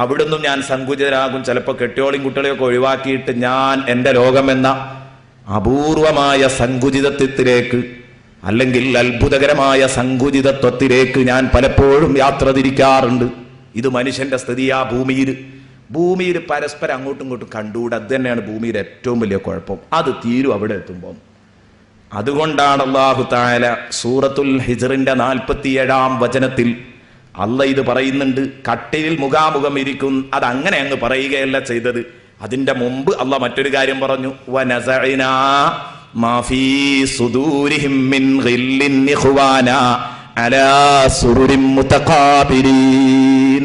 അവിടുന്നും ഞാൻ സങ്കുചിതരാകും. ചിലപ്പോൾ കെട്ടിയോളിയും കുട്ടികളെയൊക്കെ ഒഴിവാക്കിയിട്ട് ഞാൻ എൻ്റെ ലോകമെന്ന അപൂർവമായ സങ്കുചിതത്വത്തിലേക്ക്, അല്ലെങ്കിൽ അത്ഭുതകരമായ സങ്കുചിതത്വത്തിലേക്ക് ഞാൻ പലപ്പോഴും യാത്ര തിരിക്കാറുണ്ട്. ഇത് മനുഷ്യന്റെ സ്ഥിതിയാ. ഭൂമിയിൽ പരസ്പരം അങ്ങോട്ടും ഇങ്ങോട്ടും കണ്ടുകൂടെ. അത് തന്നെയാണ് ഭൂമിയുടെ ഏറ്റവും വലിയ കുഴപ്പം. അത് തീരും അവിടെ എത്തുമ്പോൾ. അതുകൊണ്ടാണ് അല്ലാഹു തആല സൂറത്തുൽ ഹിജ്റിന്റെ 47-ാം വചനത്തിൽ അല്ല ഇത് പറയുന്നുണ്ട്. കട്ടിലിൽ മുഖാമുഖം ഇരിക്കും. അത് അങ്ങനെ അങ്ങ് പറയുകയല്ല ചെയ്തത്. അതിന്റെ മുമ്പ് അല്ല മറ്റൊരു കാര്യം പറഞ്ഞു, വനസഇനാ മാ ഫീ സുദൂരിഹിം മിൻ ഗില്ലിൻ ഇഖ്വാനാ അലാ സുറുരിൻ മുതഖാബിരീൻ.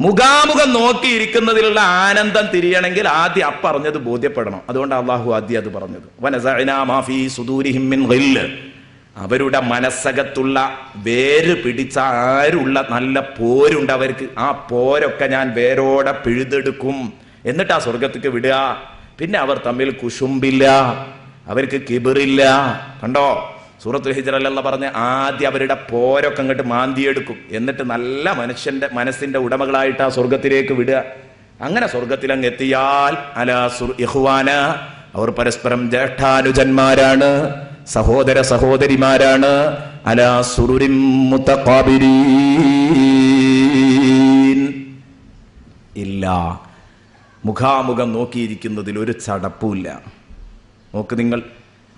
മുഖാമുഖം നോക്കിയിരിക്കുന്നതിലുള്ള ആനന്ദം തിരിയണമെങ്കിൽ ആദ്യം അപ്പറഞ്ഞത് ബോധ്യപ്പെടണം. അതുകൊണ്ട് അല്ലാഹു ആദ്യം അത് പറഞ്ഞത്. വനസഇനാ മാ ഫീ സുദൂരിഹിം മിൻ ഗില്ല്. അവരുടെ മനസ്സകത്തുള്ള വേര് പിടിച്ച ആരുള്ള നല്ല പോരുണ്ട് അവർക്ക്. ആ പോരൊക്കെ ഞാൻ വേരോടെ പിഴുതെടുക്കും. എന്നിട്ട് ആ സ്വർഗത്തേക്ക് വിടുക. പിന്നെ അവർ തമ്മിൽ കുശുമ്പില്ല, അവർക്ക് കിബിറില്ല. കണ്ടോ സൂറത്തുൽ ഹിജ്റിൽ പറഞ്ഞ ആദ്യം അവരുടെ പോരൊക്കെ അങ്ങോട്ട് മാന്തിയെടുക്കും. എന്നിട്ട് നല്ല മനസ്സിന്റെ ഉടമകളായിട്ട് ആ സ്വർഗത്തിലേക്ക് വിടുക. അങ്ങനെ സ്വർഗത്തിലങ്ങ് എത്തിയാൽ അലാ ഇഖ്വാന, അവർ പരസ്പരം ജ്യേഷ്ഠാനുജന്മാരാണ്, സഹോദര സഹോദരിമാരാണ്. അലാ സുറുരിൻ മുതഖാബിരീൻ. ഇല്ല, മുഖാമുഖം നോക്കിയിരിക്കുന്നതിൽ ഒരു ചടപ്പുമില്ല. നോക്ക് നിങ്ങൾ,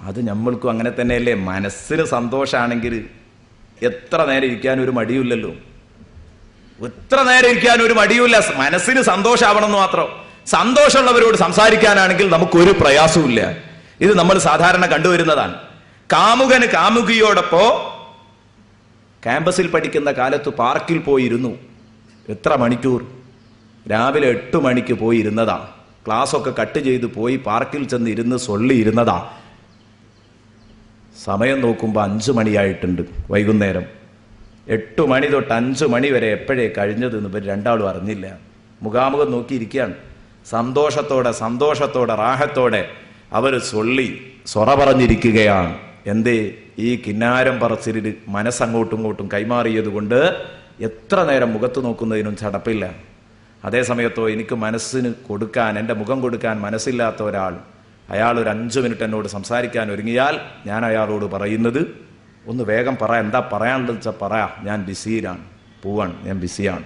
അത് നമ്മൾക്കും അങ്ങനെ തന്നെയല്ലേ? മനസ്സിന് സന്തോഷമാണെങ്കിൽ എത്ര നേരം ഇരിക്കാൻ ഒരു മടിയില്ലല്ലോ. എത്ര നേരം ഇരിക്കാൻ ഒരു മടിയില്ല. മനസ്സിന് സന്തോഷമാവണമെന്ന് മാത്രം. സന്തോഷമുള്ളവരോട് സംസാരിക്കാനാണെങ്കിൽ നമുക്കൊരു പ്രയാസവും. ഇത് നമ്മൾ സാധാരണ കണ്ടുവരുന്നതാണ്. കാമുകന് കാമുകിയോടൊപ്പം ക്യാമ്പസിൽ പഠിക്കുന്ന കാലത്ത് പാർക്കിൽ പോയിരുന്നു. എത്ര മണിക്കൂർ? രാവിലെ 8 മണിക്ക് പോയി ഇരുന്നതാ, ക്ലാസ്സൊക്കെ കട്ട് ചെയ്ത് പോയി പാർക്കിൽ ചെന്ന് ഇരുന്ന് സൊള്ളി ഇരുന്നതാ. സമയം നോക്കുമ്പോൾ 5 മണിയായിട്ടുണ്ട്. വൈകുന്നേരം 8 മണി തൊട്ട് 5 മണി വരെ എപ്പോഴേ കഴിഞ്ഞതെന്ന് ഇവർ രണ്ടാളും അറിഞ്ഞില്ല. മുഖാമുഖം നോക്കിയിരിക്കുകയാണ്. സന്തോഷത്തോടെ റാഹത്തോടെ അവർ സൊറ പറഞ്ഞിരിക്കുകയാണ്. എന്തേ? ഈ കിന്നാരം പറച്ചിലിൽ മനസ്സങ്ങോട്ടും ഇങ്ങോട്ടും കൈമാറിയത് കൊണ്ട് എത്ര നേരം മുഖത്ത് നോക്കുന്നതിനും ചടപ്പില്ല. അതേ സമയത്തോ എനിക്ക് മനസ്സിന് കൊടുക്കാൻ, എൻ്റെ മുഖം കൊടുക്കാൻ മനസ്സില്ലാത്ത ഒരാൾ, അയാൾ ഒരു 5 മിനിറ്റ് എന്നോട് സംസാരിക്കാൻ ഒരുങ്ങിയാൽ ഞാൻ അയാളോട് പറയുന്നത്, ഒന്ന് വേഗം പറ, എന്താ പറയാനുള്ളത് വെച്ചാൽ പറയാ, ഞാൻ ബിസിയിലാണ്, പോവാണ്, ഞാൻ ബിസിയാണ്.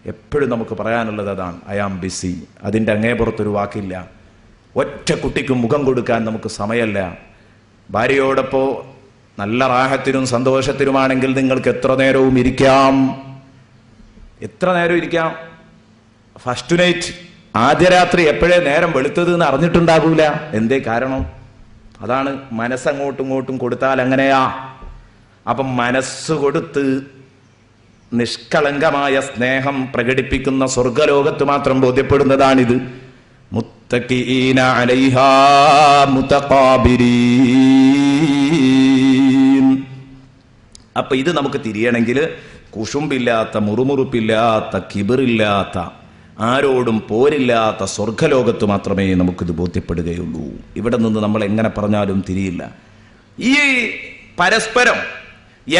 എപ്പോഴും നമുക്ക് പറയാനുള്ളത് അതാണ്, ഐ ആം ബിസി. അതിൻ്റെ അങ്ങേപ്പുറത്തൊരു വാക്കില്ല. ഒറ്റ കുട്ടിക്കും മുഖം കൊടുക്കാൻ നമുക്ക് സമയമല്ല. ഭാര്യയോടൊപ്പം നല്ല റാഹത്തിനും സന്തോഷത്തിനുമാണെങ്കിൽ നിങ്ങൾക്ക് എത്ര നേരവും ഇരിക്കാം. ഫസ്റ്റ് നൈറ്റ്, ആദ്യ രാത്രി എപ്പോഴേ നേരം വെളുത്തത് എന്ന് അറിഞ്ഞിട്ടുണ്ടാകൂല. എന്തേ കാരണം? അതാണ് മനസ്സങ്ങോട്ടും ഇങ്ങോട്ടും കൊടുത്താൽ അങ്ങനെയാ. അപ്പം മനസ്സ് കൊടുത്ത് നിഷ്കളങ്കമായ സ്നേഹം പ്രകടിപ്പിക്കുന്ന സ്വർഗലോകത്ത് മാത്രം ബോധ്യപ്പെടുന്നതാണിത്. മുത്തഖീന അലൈഹാ മുതഖാബിരീൻ. അപ്പൊ ഇത് നമുക്ക് തിരിയണമെങ്കിൽ കുശുമ്പില്ലാത്ത, മുറുമുറുപ്പില്ലാത്ത, കിബിറില്ലാത്ത, ആരോടും പോരില്ലാത്ത സ്വർഗലോകത്ത് മാത്രമേ നമുക്കിത് ബോധ്യപ്പെടുകയുള്ളൂ. ഇവിടെ നിന്ന് നമ്മൾ എങ്ങനെ പറഞ്ഞാലും തിരിയില്ല. ഈ പരസ്പരം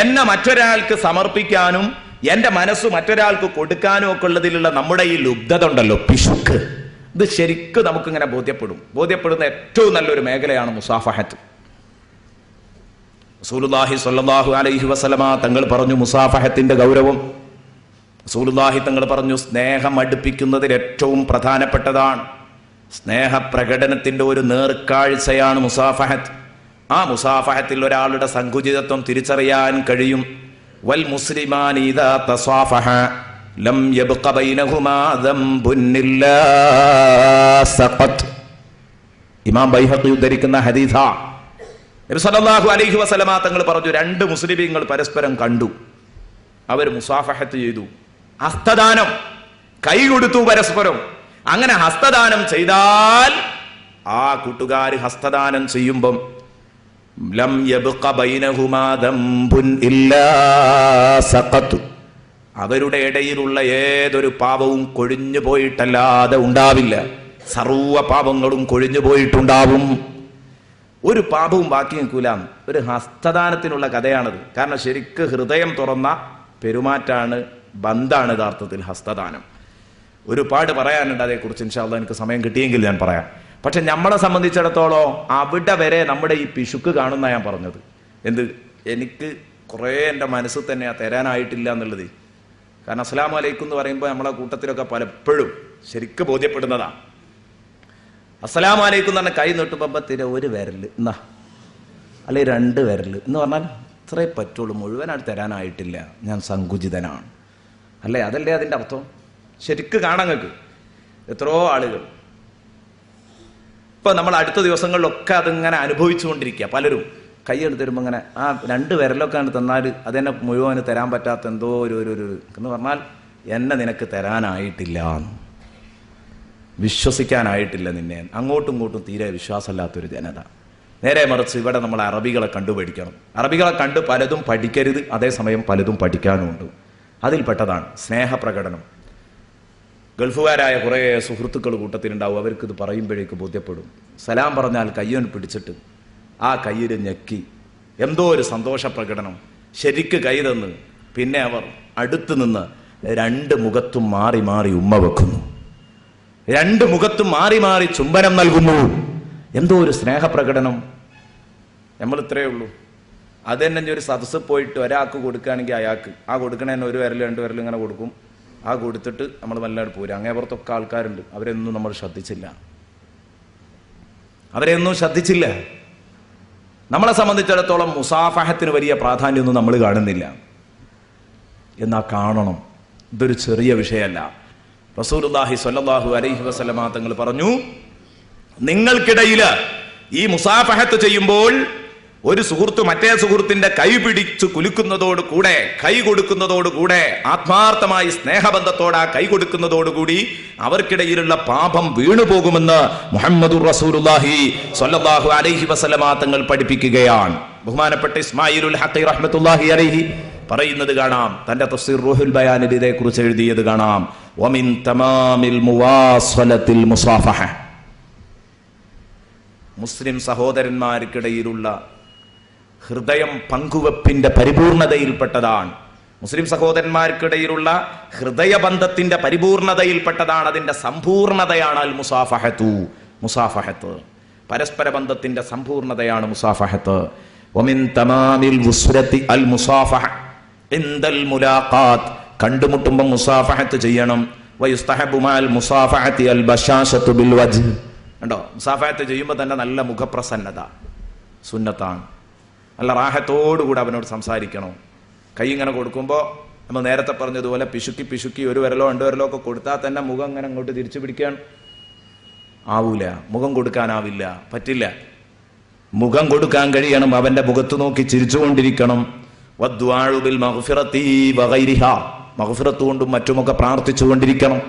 എന്നെ മറ്റൊരാൾക്ക് സമർപ്പിക്കാനും എന്റെ മനസ്സ് മറ്റൊരാൾക്ക് കൊടുക്കാനും ഒക്കെ ഉള്ളതിലുള്ള നമ്മുടെ ഈ ലുബ്ധത ഉണ്ടല്ലോ, പിശുക്ക്, ഇത് ശരിക്കും നമുക്കിങ്ങനെ ബോധ്യപ്പെടുന്ന ഏറ്റവും നല്ലൊരു മേഖലയാണ് മുസാഫഹത്ത്. റസൂലുള്ളാഹി സ്വല്ലല്ലാഹു അലൈഹി വസല്ലമ തങ്ങൾ പറഞ്ഞു മുസാഫഹത്തിന്റെ ഗൗരവം. റസൂലുള്ളാഹി തങ്ങൾ പറഞ്ഞു, സ്നേഹം അടുപ്പിക്കുന്നതിൽ ഏറ്റവും പ്രധാനപ്പെട്ടതാണ്, സ്നേഹപ്രകടനത്തിന്റെ ഒരു നേർക്കാഴ്ചയാണ് മുസാഫഹത്ത്. ആ മുസാഫഹത്തിൽ ഒരാളുടെ സങ്കുചിതത്വം തിരിച്ചറിയാൻ കഴിയും. വൽ മുസ്ലിമാനി ഇദാ തസാഫഹ ലം യബ്ഖ ബൈനഹുമാ ദംബുൻ ഇല്ലാ സഖത്. ഇമാം ബൈഹഖി ഉദ്ധരിക്കുന്ന ഹദീസാ. നബി സല്ലല്ലാഹു അലൈഹി വസല്ലമ തങ്ങൾ പറഞ്ഞു, 2 മുസ്ലിമീങ്ങൾ പരസ്പരം കണ്ടു, അവർ മുസാഫഹത്ത് ചെയ്തു, ഹസ്തദാനം, കൈ കൊടുത്തു പരസ്പരം. അങ്ങനെ ഹസ്തദാനം ചെയ്താൽ ആ കൂട്ടുകാർ ഹസ്തദാനം ചെയ്യുമ്പം ലം യബ്ഖ ബൈനഹുമാ ദംബുൻ ഇല്ലാ സഖത്, അവരുടെ ഇടയിലുള്ള ഏതൊരു പാപവും കൊഴിഞ്ഞു പോയിട്ടല്ലാതെ ഉണ്ടാവില്ല. സർവ്വ പാപങ്ങളും കൊഴിഞ്ഞു പോയിട്ടുണ്ടാവും, ഒരു പാപവും ബാക്കി നിൽക്കൂല. ഒരു ഹസ്തദാനത്തിനുള്ള കഥയാണത്. കാരണം ശരിക്ക് ഹൃദയം തുറന്ന പെരുമാറ്റാണ്, ബന്ധാണ് യഥാർത്ഥത്തിൽ ഹസ്തദാനം. ഒരുപാട് പറയാനുണ്ട് അതേക്കുറിച്ച്. ഇൻഷാ അല്ലാഹ് എനിക്ക് സമയം കിട്ടിയെങ്കിൽ ഞാൻ പറയാം. പക്ഷെ നമ്മളെ സംബന്ധിച്ചിടത്തോളം അവിടെ വരെ നമ്മുടെ ഈ പിശുക്ക് കാണുന്ന ഞാൻ പറഞ്ഞത്. എനിക്ക് കുറേ എൻ്റെ മനസ്സിൽ തന്നെ തരാനായിട്ടില്ല എന്നുള്ളത്. കാരണം അസ്സലാമു അലൈക്കും എന്ന് പറയുമ്പോൾ നമ്മളെ കൂട്ടത്തിലൊക്കെ പലപ്പോഴും ശരിക്കും ബോധ്യപ്പെടുന്നതാണ്. അസ്സലാമു അലൈക്കും എന്ന് പറഞ്ഞാൽ കൈ നീട്ടുമ്പോൾ ഒരു വിരൽ എന്നാ, അല്ലെങ്കിൽ 2 വിരൽ എന്ന് പറഞ്ഞാൽ ഇത്രേ പറ്റുള്ളൂ, മുഴുവനായിട്ട് തരാനായിട്ടില്ല, ഞാൻ സങ്കുചിതനാണ്, അല്ലേ? അതല്ലേ അതിൻ്റെ അർത്ഥം? ശരിക്ക് കാണങ്ങൾക്ക് എത്രയോ ആളുകൾ ഇപ്പൊ നമ്മൾ അടുത്ത ദിവസങ്ങളിലൊക്കെ അതിങ്ങനെ അനുഭവിച്ചുകൊണ്ടിരിക്കുക. പലരും കൈയെടുത്ത് തരുമ്പോൾ ഇങ്ങനെ ആ 2 വിരലൊക്കെ തന്നാൽ അതെന്നെ മുഴുവന് തരാൻ പറ്റാത്ത എന്തോ ഒരു എന്ന് പറഞ്ഞാൽ എന്നെ നിനക്ക് തരാനായിട്ടില്ല, വിശ്വസിക്കാനായിട്ടില്ല നിന്നെ. അങ്ങോട്ടും ഇങ്ങോട്ടും തീരെ വിശ്വാസമില്ലാത്തൊരു ജനത. നേരെ മറിച്ച് ഇവിടെ നമ്മൾ അറബികളെ കണ്ടു പഠിക്കണം. അറബികളെ കണ്ട് പലതും പഠിക്കരുത്, അതേസമയം പലതും പഠിക്കാനുമുണ്ട്. അതിൽപ്പെട്ടതാണ് സ്നേഹപ്രകടനം. ഗൾഫുകാരായ കുറേ സുഹൃത്തുക്കൾ കൂട്ടത്തിലുണ്ടാവും. അവർക്കിത് പറയുമ്പോഴേക്ക് ബോധ്യപ്പെടും. സലാം പറഞ്ഞാൽ കയ്യൊന്ന് പിടിച്ചിട്ട് ആ കയ്യിൽ ഞെക്കി എന്തോ ഒരു സന്തോഷപ്രകടനം, ശരിക്ക് കൈ തന്ന് പിന്നെ അവർ അടുത്ത് നിന്ന് 2 മുഖത്തും മാറി മാറി ഉമ്മ വെക്കുന്നു, 2 മുഖത്തും മാറി മാറി ചുംബനം നൽകുന്നു. എന്തോ ഒരു സ്നേഹപ്രകടനം. നമ്മൾ ഇത്രയേ ഉള്ളൂ. അത് തന്നെ ഒരു സദസ്സ് പോയിട്ട് ഒരാൾക്ക് കൊടുക്കുകയാണെങ്കിൽ അയാൾക്ക് ആ കൊടുക്കണേന് 1 വിരൽ 2 വിരൽ ഇങ്ങനെ കൊടുക്കും. ആ കൊടുത്തിട്ട് നമ്മൾ വല്ലാണ്ട് പോരും. അങ്ങേപ്പുറത്തൊക്കെ ആൾക്കാരുണ്ട്, അവരെയൊന്നും നമ്മൾ ശ്രദ്ധിച്ചില്ല. നമ്മളെ സംബന്ധിച്ചിടത്തോളം മുസാഫഹത്തിന് വലിയ പ്രാധാന്യമൊന്നും നമ്മൾ കാണുന്നില്ല. എന്നാ കാണണം. ഇതൊരു ചെറിയ വിഷയമല്ല. റസൂലുള്ളാഹി സ്വല്ലല്ലാഹു അലൈഹി വസല്ലമ തങ്ങൾ പറഞ്ഞു, നിങ്ങൾക്കിടയിൽ ഈ മുസാഫഹത്ത് ചെയ്യുമ്പോൾ ഒരു സുഹൃത്ത് മറ്റേ സുഹൃത്തിന്റെ കൈ പിടിച്ചു കുലുക്കുന്നതോടുകൂടെ, കൈ കൊടുക്കുന്നതോടുകൂടെ, ആത്മാർത്ഥമായി സ്നേഹബന്ധത്തോടെ ആ കൈ കൊടുക്കുന്നതോടുകൂടി അവർക്കിടയിലുള്ള പാപം വീണുപോകുമെന്ന് മുഹമ്മദുർ റസൂലുള്ളാഹി സ്വല്ലല്ലാഹു അലൈഹി വസല്ലമ തങ്ങൾ പഠിപ്പിക്കുകയാണ്. ബഹുമാനപ്പെട്ട ഇസ്മായിലുൽ ഹഖി റഹ്മത്തുള്ളാഹി അലൈഹി പറയുന്നത് കാണാം, തന്റെ തഫ്സീർ റൂഹുൽ ബയാനിൽ ഇതേക്കുറിച്ച് എഴുതിയത് കാണാം. വമിൻ തമാമിൽ മുവാസ്വലത്തിൽ മുസാഫഹ, മുസ്ലിം സഹോദരന്മാർക്കിടയിലുള്ള ഹൃദയം പങ്കുവെപ്പിന്റെ പരിപൂർണതയിൽപ്പെട്ടതാണ്. മുസ്ലിം സഹോദരന്മാർക്കിടയിലുള്ള ഹൃദയബന്ധത്തിന്റെ പരിപൂർണതയിൽപ്പെട്ടതാണ്, അതിന്റെ സമ്പൂർണതയാണ് അൽ മുസാഫഹത്തു. മുസാഫഹത്ത് പരസ്പര ബന്ധത്തിന്റെ സമ്പൂർണതയാണ് മുസാഫഹത്ത്. വമിൻ തമാമിൽ വുസ്രത്തി അൽ മുസാഫഹ ഇൻദൽ മുലാഖാത്ത്, കണ്ടുമുട്ടുമ്പോൾ മുസാഫഹത്ത് ചെയ്യണം. വയുസ്തഹബു മഅൽ മുസാഫഹത്തി അൽ ബശാശത്തു ബിൽ വജ്ഹ്. കണ്ടോ, മുസാഫഹത്ത് ചെയ്യുമ്പോൾ തന്നെ നല്ല മുഖപ്രസന്നത സുന്നത്താണ്. നല്ല റാഹത്തോടുകൂടി അവനോട് സംസാരിക്കണം. കൈ ഇങ്ങനെ കൊടുക്കുമ്പോൾ നമ്മൾ നേരത്തെ പറഞ്ഞതുപോലെ പിശുക്കി പിശുക്കി ഒരു വിരലോ 2 വിരലോ ഒക്കെ കൊടുത്താൽ തന്നെ മുഖം ഇങ്ങനെ അങ്ങോട്ട് തിരിച്ചു പിടിക്കാൻ ആവൂല, മുഖം കൊടുക്കാനാവില്ല, പറ്റില്ല. മുഖം കൊടുക്കാൻ കഴിയണം, അവന്റെ മുഖത്ത് നോക്കി ചിരിച്ചുകൊണ്ടിരിക്കണം. വദ്ദുആഉ ബിൽ മഗ്ഫിറതി വഗൈരിഹാ, മഗ്ഫിറത്ത് കൊണ്ടും മറ്റുമൊക്കെ പ്രാർത്ഥിച്ചുകൊണ്ടിരിക്കണം.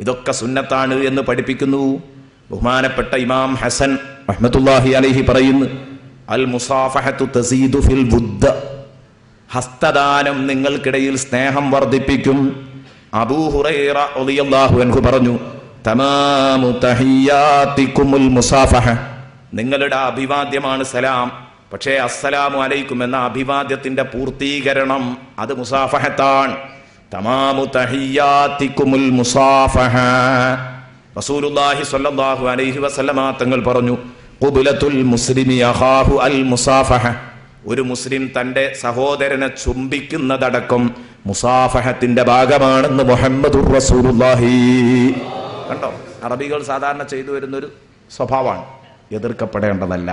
ഇതൊക്കെ സുന്നത്താണ് എന്ന് പഠിപ്പിക്കുന്നു. ബഹുമാനപ്പെട്ട ഇമാം ഹസൻ റഹ്മത്തുള്ളാഹി അലൈഹി പറയുന്നു, അൽ മുസാഫഹത്തു തസീദു ഫിൽ വുദ്ദ, ഹസ്തദാനം നിങ്ങൾക്കിടയിൽ സ്നേഹം വർദ്ധിപ്പിക്കും. അബൂ ഹുറൈറ റളിയല്ലാഹു അൻഹു പറഞ്ഞു, തമാമു തഹിയ്യാതികുമുൽ മുസാഫഹ, നിങ്ങളുടെ അഭിവാദ്യമാണ് സലാം, പക്ഷേ അസ്സലാമു അലൈക്കും എന്ന അഭിവാദ്യത്തിന്റെ പൂർത്തീകരണം അത് മുസാഫഹത്താണ്. തമാമു തഹിയ്യാതികുമുൽ മുസാഫഹ. റസൂലുള്ളാഹി സ്വല്ലല്ലാഹു അലൈഹി വസല്ലമ തങ്ങൾ പറഞ്ഞു, ഖുബ്ലത്തുൽ മുസ്ലിമി അഖാഹു അൽ മുസാഫഹ, ഒരു മുസ്ലിം തന്റെ സഹോദരനെ ചുംബിക്കുന്നതടക്കം മുസാഫഹത്തിന്റെ ഭാഗമാണെന്ന് മുഹമ്മദുർ റസൂലുള്ളാഹി. കണ്ടോ, അറബികൾ സാധാരണ ചെയ്തു വരുന്നൊരു സ്വഭാവമാണ്, എതിർക്കപ്പെടേണ്ടതല്ല.